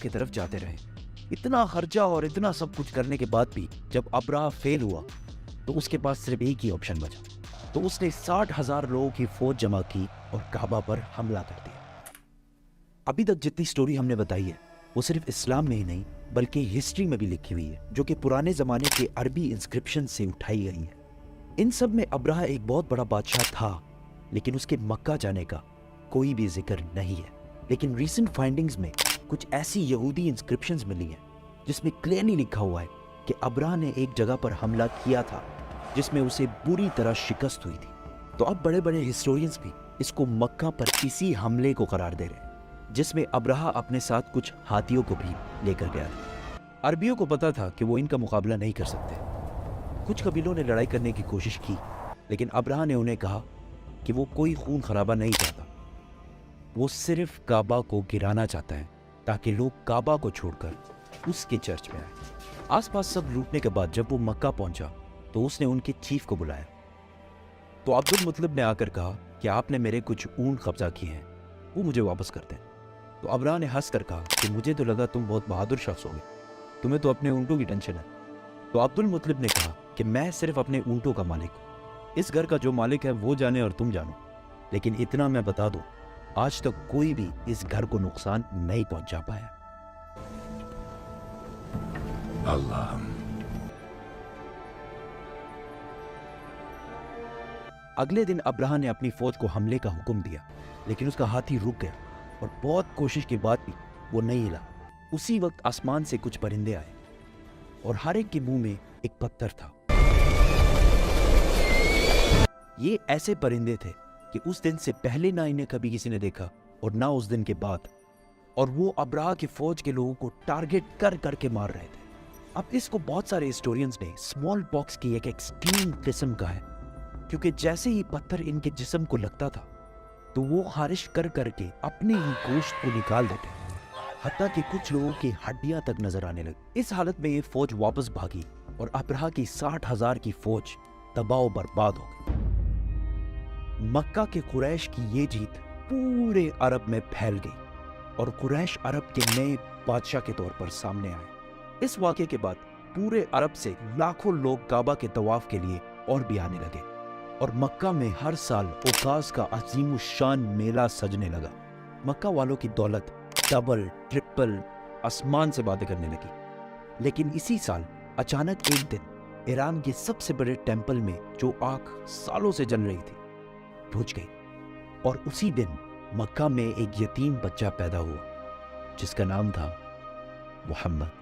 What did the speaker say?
کی طرف جاتے رہے۔ اتنا خرچہ اور اتنا سب کچھ کرنے کے بعد بھی جب ابراہ فیل ہوا تو اس کے پاس صرف ایک ہی آپشن بچا، تو اس نے 60,000 لوگوں کی فوج جمع کی اور کعبہ پر حملہ کر دیا۔ ابھی تک جتنی سٹوری ہم نے بتائی ہے وہ صرف اسلام میں ہی نہیں بلکہ ہسٹری میں بھی لکھی ہوئی ہے، جو کہ پرانے زمانے کے عربی انسکرپشن سے اٹھائی گئی ہے۔ ان سب میں ابراہ ایک بہت بڑا بادشاہ تھا، لیکن اس کے مکہ جانے کا کوئی بھی ذکر نہیں ہے۔ لیکن ریسنٹ فائنڈنگز میں کچھ ایسی یہودی انسکرپشنز ملی ہیں جس میں کلیئرلی لکھا ہوا ہے کہ ابراہ نے ایک جگہ پر حملہ کیا تھا جس میں اسے بری طرح شکست ہوئی تھی۔ تو اب بڑے بڑے ہسٹورینز بھی اس کو مکہ پر اسی حملے کو قرار دے رہے ہیں، جس میں ابراہ اپنے ساتھ کچھ ہاتھیوں کو بھی لے کر گیا تھا۔ عربیوں کو پتا تھا کہ وہ ان کا مقابلہ نہیں کر سکتے۔ کچھ قبیلوں نے لڑائی کرنے کی کوشش کی، لیکن ابراہ نے انہیں کہا کہ وہ کوئی خون خرابہ نہیں چاہتا، وہ صرف کعبہ کو گرانا چاہتا ہے تاکہ لوگ کعبہ کو چھوڑ کر اس کے چرچ میں آئیں۔ آس پاس سب لوٹنے کے بعد جب وہ مکہ پہنچا تو اس نے ان کے چیف کو بلایا، تو عبد المطلب نے آ کر کہا کہ آپ نے میرے کچھ اونٹ قبضہ کیے ہیں، وہ مجھے واپس کر دیں۔ تو ابراہ نے ہنس کر کہا کہ مجھے تو لگا تم بہت بہادر شخص ہوگے، تمہیں تو اپنے اونٹوں کی ٹینشن ہے۔ تو عبد المطلب نے کہا کہ میں صرف اپنے اونٹوں کا مالک ہوں، اس گھر کا جو مالک ہے وہ جانے اور تم جانو، لیکن اتنا میں بتا دوں آج تک کوئی بھی اس گھر کو نقصان نہیں پہنچا پایا۔ اللہ اگلے دن ابراہ نے اپنی فوج کو حملے کا حکم دیا، لیکن اس کا ہاتھی رک گیا اور بہت کوشش کے بعد بھی وہ نہیں ہلا۔ اسی وقت آسمان سے کچھ پرندے آئے اور ہر ایک کے منہ میں ایک پتھر تھا۔ یہ ایسے پرندے تھے کہ اس دن سے پہلے نہ انہیں کبھی کسی نے دیکھا اور نہ اس دن کے بعد، اور وہ ابراہ کی فوج کے لوگوں کو ٹارگٹ کر کر کے مار رہے تھے۔ اب اس کو بہت سارے ہسٹورینز نے اسمال پاکس کی ایک ایکسٹریم قسم کا ہے، کیونکہ جیسے ہی پتھر ان کے جسم کو لگتا تھا تو وہ خارش کر کر کے اپنے ہی گوشت کو نکال دیتے، حتیٰ کہ کچھ لوگوں کی ہڈیاں تک نظر آنے لگی۔ اس حالت میں یہ فوج واپس بھاگی اور ابراہ کی 60,000 کی فوج تباہ و برباد ہو گئی۔ مکہ کے قریش کی یہ جیت پورے عرب میں پھیل گئی اور قریش عرب کے نئے بادشاہ کے طور پر سامنے آئے۔ اس واقعے کے بعد پورے عرب سے لاکھوں لوگ کعبہ کے طواف کے لیے اور بھی آنے لگے، اور مکہ میں ہر سال اوقاز کا عظیم الشان میلہ سجنے لگا۔ مکہ والوں کی دولت ڈبل ٹرپل آسمان سے باتیں کرنے لگی۔ لیکن اسی سال اچانک ایک دن ایران کے سب سے بڑے ٹیمپل میں جو آگ سالوں سے جل رہی تھی بجھ گئی، اور اسی دن مکہ میں ایک یتیم بچہ پیدا ہوا جس کا نام تھا محمد۔